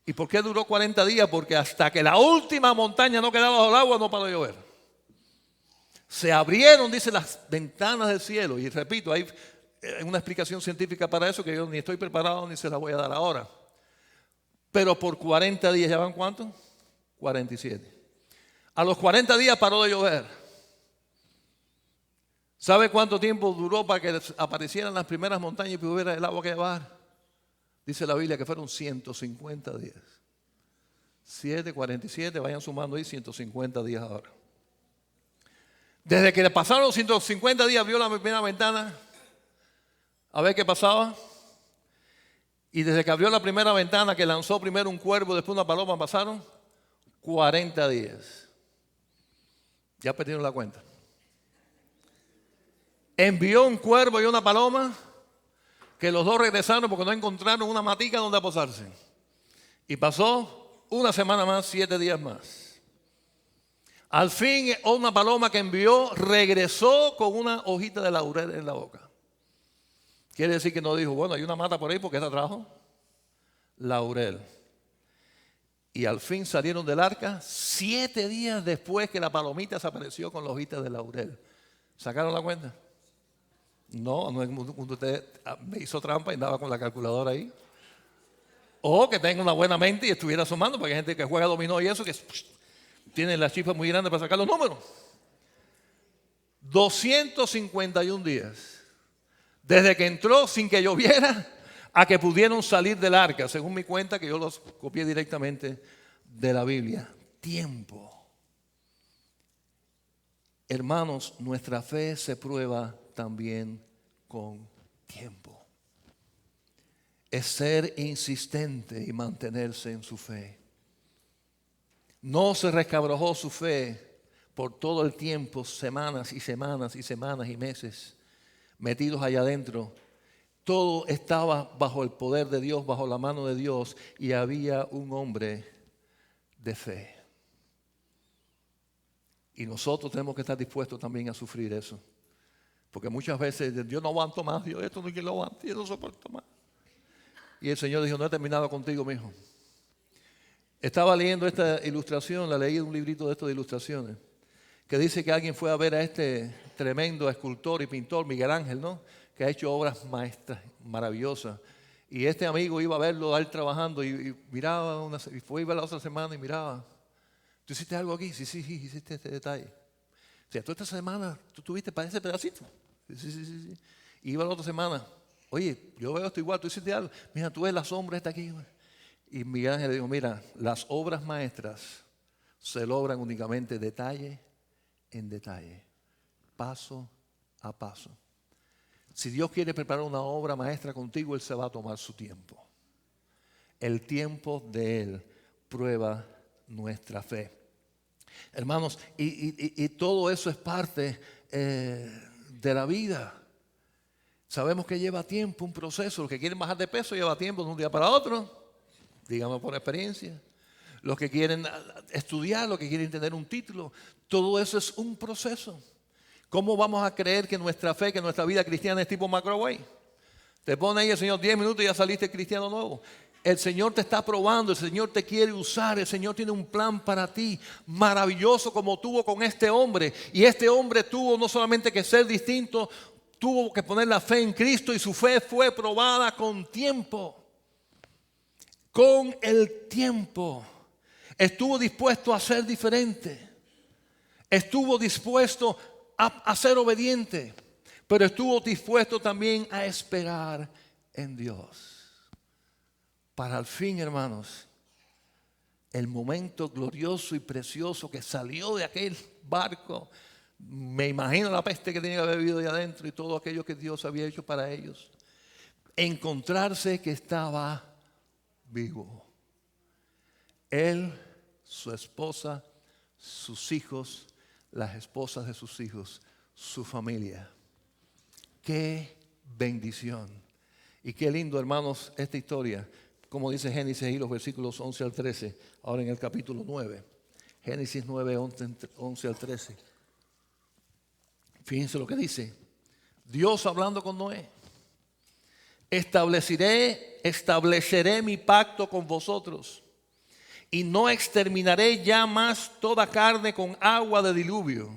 ¿Y por qué duró 40 días? Porque hasta que la última montaña no quedaba bajo el agua, no paró de llover. Se abrieron, dice, las ventanas del cielo. Y repito, hay una explicación científica para eso que yo ni estoy preparado ni se la voy a dar ahora. Pero por 40 días, ¿ya van cuántos? 47. A los 40 días paró de llover. ¿Sabe cuánto tiempo duró para que aparecieran las primeras montañas y pudiera el agua que bajar? Dice la Biblia que fueron 150 días. 7, 47, vayan sumando ahí 150 días ahora. Desde que le pasaron los 150 días, vio la primera ventana a ver qué pasaba. Y desde que abrió la primera ventana, que lanzó primero un cuervo, después una paloma, pasaron 40 días. Ya perdieron la cuenta. Envió un cuervo y una paloma, que los dos regresaron porque no encontraron una matica donde posarse. Y pasó una semana más, 7 días más. Al fin, una paloma que envió regresó con una hojita de laurel en la boca. Quiere decir que no dijo, bueno, hay una mata por ahí porque esta trajo laurel. Y al fin salieron del arca 7 días después que la palomita se apareció con la hojita de laurel. ¿Sacaron la cuenta? No, cuando usted me hizo trampa y andaba con la calculadora ahí. O que tenga una buena mente y estuviera sumando, porque hay gente que juega dominó y eso, que tiene la cifra muy grande para sacar los números. 251 días. Desde que entró sin que lloviera a que pudieron salir del arca, según mi cuenta, que yo los copié directamente de la Biblia. Tiempo. Hermanos, nuestra fe se prueba también con tiempo. Es ser insistente y mantenerse en su fe. No se resquebrajó su fe por todo el tiempo, semanas y semanas y semanas y meses metidos allá adentro. Todo estaba bajo el poder de Dios, bajo la mano de Dios, y había un hombre de fe. Y nosotros tenemos que estar dispuestos también a sufrir eso. Porque muchas veces Dios no aguanto más, Dios esto no quiero lo aguanto, yo no soporto más. Y el Señor dijo, no he terminado contigo, mi hijo. Estaba leyendo esta ilustración, la leí de un librito de estos de ilustraciones, que dice que alguien fue a ver a este tremendo escultor y pintor, Miguel Ángel, ¿no? Que ha hecho obras maestras, maravillosas. Y este amigo iba a verlo a él trabajando y miraba, y fue a ver la otra semana y miraba. ¿Tú hiciste algo aquí? Sí, hiciste este detalle. O sea, tú esta semana, tú tuviste para ese pedacito. Sí. Y iba la otra semana. Oye, yo veo esto igual, tú hiciste algo. Mira, tú ves la sombra esta aquí. Y Miguel Ángel le dijo, mira, las obras maestras se logran únicamente detalle en detalle, paso a paso. Si Dios quiere preparar una obra maestra contigo, Él se va a tomar su tiempo. El tiempo de Él prueba nuestra fe. Hermanos, y todo eso es parte de la vida. Sabemos que lleva tiempo, un proceso. Los que quieren bajar de peso lleva tiempo de un día para otro. Dígame por experiencia. Los que quieren estudiar, los que quieren tener un título, todo eso es un proceso. ¿Cómo vamos a creer que nuestra fe, que nuestra vida cristiana es tipo microwave? Te pone ahí el Señor 10 minutos y ya saliste cristiano nuevo. El Señor te está probando, el Señor te quiere usar, el Señor tiene un plan para ti maravilloso como tuvo con este hombre. Y este hombre tuvo no solamente que ser distinto, tuvo que poner la fe en Cristo y su fe fue probada con tiempo. Con el tiempo. Estuvo dispuesto a ser diferente. Estuvo dispuesto a ser obediente. Pero estuvo dispuesto también a esperar en Dios. Para al fin, hermanos, el momento glorioso y precioso que salió de aquel barco. Me imagino la peste que tenía que haber vivido ahí adentro y todo aquello que Dios había hecho para ellos. Encontrarse que estaba vivo. Él, su esposa, sus hijos, las esposas de sus hijos, su familia. Qué bendición. Y qué lindo, hermanos, esta historia. como dice Génesis y los versículos 11 al 13, ahora en el capítulo 9. Génesis 9, 11 al 13. Fíjense lo que dice. Dios hablando con Noé. Estableceré mi pacto con vosotros y no exterminaré ya más toda carne con agua de diluvio,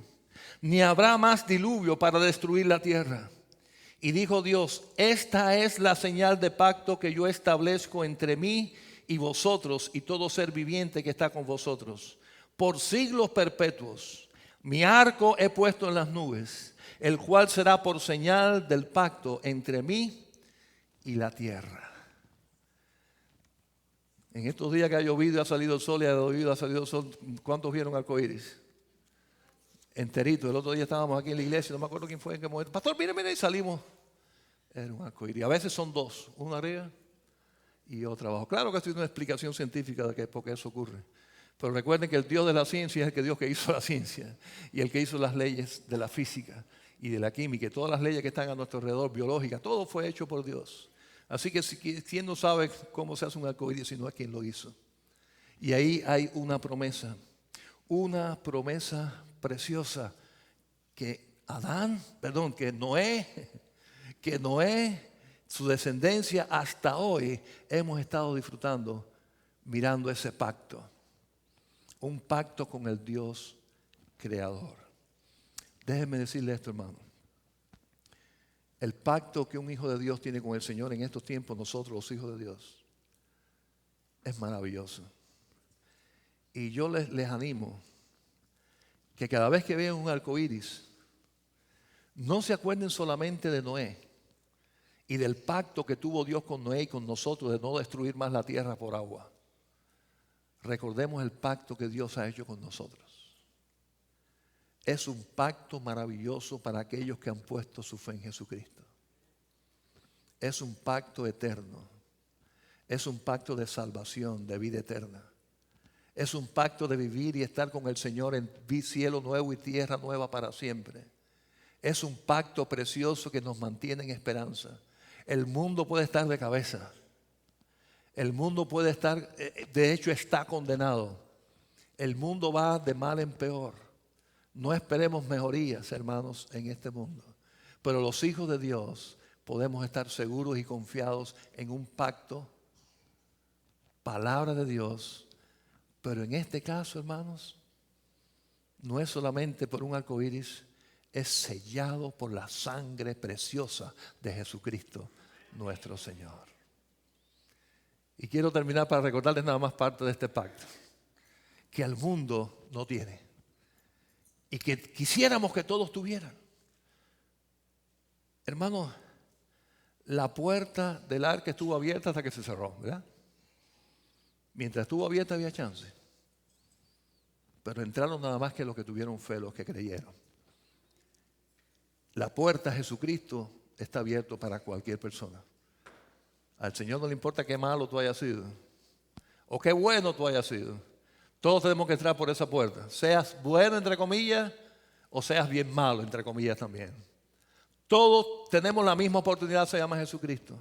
ni habrá más diluvio para destruir la tierra. Y dijo Dios, esta es la señal de pacto que yo establezco entre mí y vosotros y todo ser viviente que está con vosotros. Por siglos perpetuos, mi arco he puesto en las nubes, el cual será por señal del pacto entre mí y la tierra. En estos días que ha llovido y ha salido el sol y ha llovido y ha salido el sol, ¿cuántos vieron arcoíris? Enterito. El otro día estábamos aquí en la iglesia, no me acuerdo quién fue en qué momento. Pastor, mire, y salimos. Era un arcoíris. A veces son dos, una arriba y otra abajo. Claro que esto es una explicación científica de por qué eso ocurre. Pero recuerden que el Dios de la ciencia es el Dios que hizo la ciencia y el que hizo las leyes de la física y de la química y todas las leyes que están a nuestro alrededor, biológicas, todo fue hecho por Dios. Así que ¿quién no sabe cómo se hace un arcoíris si no es quien lo hizo? Y ahí hay una promesa preciosa que Noé, su descendencia hasta hoy hemos estado disfrutando mirando ese pacto. Un pacto con el Dios creador. Déjenme decirle esto, hermano. El pacto que un hijo de Dios tiene con el Señor en estos tiempos, nosotros los hijos de Dios, es maravilloso. Y yo les animo que cada vez que vean un arcoíris, no se acuerden solamente de Noé y del pacto que tuvo Dios con Noé y con nosotros de no destruir más la tierra por agua. Recordemos el pacto que Dios ha hecho con nosotros. Es un pacto maravilloso para aquellos que han puesto su fe en Jesucristo. Es un pacto eterno. Es un pacto de salvación, de vida eterna. Es un pacto de vivir y estar con el Señor en cielo nuevo y tierra nueva para siempre. Es un pacto precioso que nos mantiene en esperanza. El mundo puede estar de cabeza. El mundo puede estar, de hecho está condenado. El mundo va de mal en peor. No esperemos mejorías, hermanos, en este mundo. Pero los hijos de Dios podemos estar seguros y confiados en un pacto, palabra de Dios. Pero en este caso, hermanos, no es solamente por un arcoíris, es sellado por la sangre preciosa de Jesucristo, nuestro Señor. Y quiero terminar para recordarles nada más parte de este pacto, que el mundo no tiene. Y que quisiéramos que todos tuvieran. Hermanos, la puerta del arca estuvo abierta hasta que se cerró, ¿verdad? Mientras estuvo abierta había chance. Pero entraron nada más que los que tuvieron fe, los que creyeron. La puerta a Jesucristo está abierta para cualquier persona. Al Señor no le importa qué malo tú hayas sido o qué bueno tú hayas sido. Todos tenemos que entrar por esa puerta. Seas bueno, entre comillas, o seas bien malo, entre comillas también. Todos tenemos la misma oportunidad, se llama Jesucristo.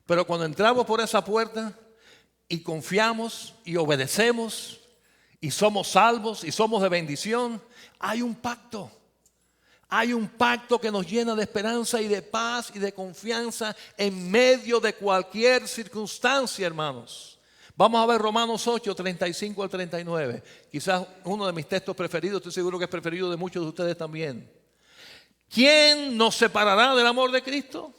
Pero cuando entramos por esa puerta y confiamos y obedecemos y somos salvos y somos de bendición, hay un pacto. Hay un pacto que nos llena de esperanza y de paz y de confianza en medio de cualquier circunstancia, hermanos. Vamos a ver Romanos 8, 35 al 39. Quizás uno de mis textos preferidos, estoy seguro que es preferido de muchos de ustedes también. ¿Quién nos separará del amor de Cristo?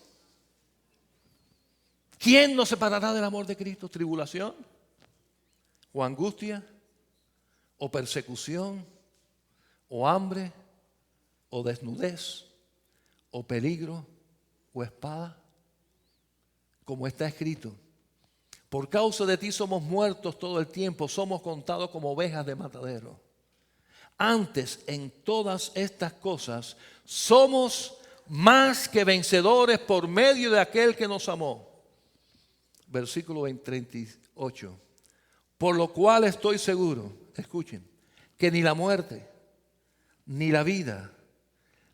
¿Quién nos separará del amor de Cristo? ¿Tribulación? ¿O angustia? ¿O persecución? ¿O hambre? ¿O desnudez? ¿O peligro? ¿O espada? Como está escrito. Por causa de ti somos muertos todo el tiempo, somos contados como ovejas de matadero. Antes, en todas estas cosas, somos más que vencedores por medio de aquel que nos amó. Versículo 38. Por lo cual estoy seguro, escuchen, que ni la muerte, ni la vida,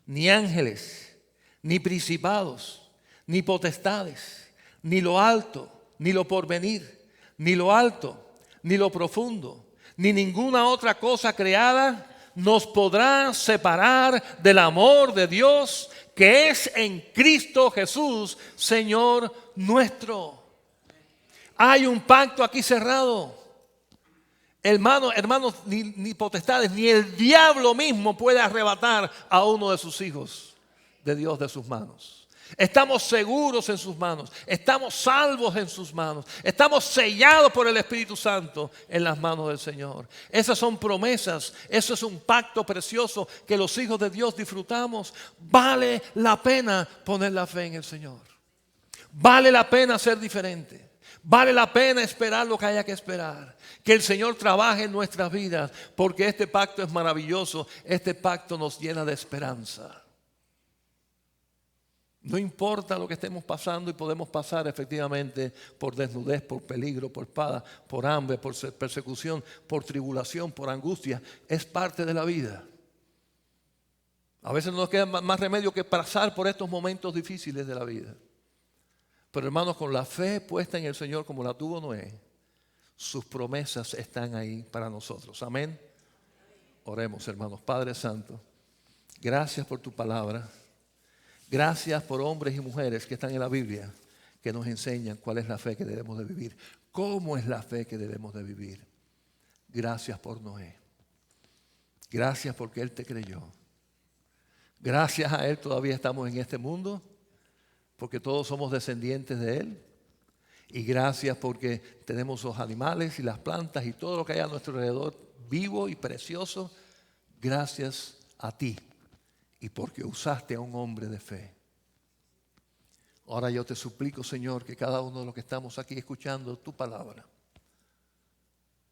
ni ángeles, ni principados, ni potestades, ni lo alto, ni lo porvenir, ni lo alto, ni lo profundo, ni ninguna otra cosa creada nos podrá separar del amor de Dios que es en Cristo Jesús, Señor nuestro. Hay un pacto aquí cerrado. Hermanos, ni potestades, ni el diablo mismo puede arrebatar a uno de sus hijos de Dios de sus manos. Estamos seguros en sus manos, estamos salvos en sus manos, estamos sellados por el Espíritu Santo en las manos del Señor. Esas son promesas, eso es un pacto precioso que los hijos de Dios disfrutamos. Vale la pena poner la fe en el Señor. Vale la pena ser diferente. Vale la pena esperar lo que haya que esperar. Que el Señor trabaje en nuestras vidas, porque este pacto es maravilloso. Este pacto nos llena de esperanza. No importa lo que estemos pasando, y podemos pasar efectivamente por desnudez, por peligro, por espada, por hambre, por persecución, por tribulación, por angustia. Es parte de la vida. A veces no nos queda más remedio que pasar por estos momentos difíciles de la vida. Pero hermanos, con la fe puesta en el Señor como la tuvo Noé, sus promesas están ahí para nosotros. Amén. Oremos, hermanos. Padre Santo, gracias por tu palabra. Gracias por hombres y mujeres que están en la Biblia, que nos enseñan cuál es la fe que debemos de vivir. ¿Cómo es la fe que debemos de vivir? Gracias por Noé. Gracias porque Él te creyó. Gracias a Él todavía estamos en este mundo, porque todos somos descendientes de Él. Y gracias porque tenemos los animales y las plantas y todo lo que hay a nuestro alrededor vivo y precioso. Gracias a ti y porque usaste a un hombre de fe. Ahora yo te suplico, Señor, que cada uno de los que estamos aquí escuchando tu palabra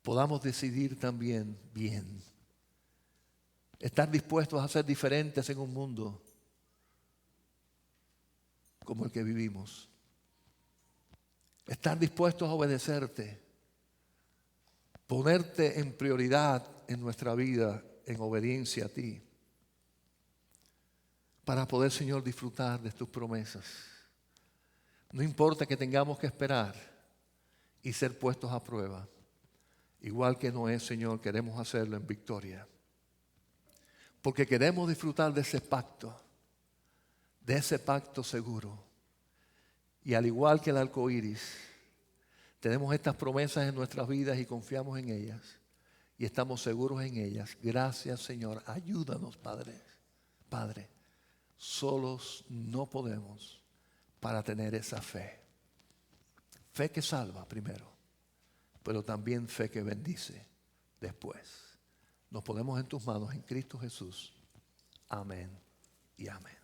podamos decidir también bien. Estar dispuestos a ser diferentes en un mundo como el que vivimos. Estar dispuestos a obedecerte. Ponerte en prioridad en nuestra vida en obediencia a ti. Para poder, Señor, disfrutar de tus promesas. No importa que tengamos que esperar y ser puestos a prueba. Igual que Noé, Señor, queremos hacerlo en victoria. Porque queremos disfrutar de ese pacto seguro. Y al igual que el arco iris, tenemos estas promesas en nuestras vidas y confiamos en ellas. Y estamos seguros en ellas. Gracias, Señor. Ayúdanos, Padre. Padre, solos no podemos para tener esa fe. Fe que salva primero, pero también fe que bendice después. Nos ponemos en tus manos en Cristo Jesús. Amén y amén.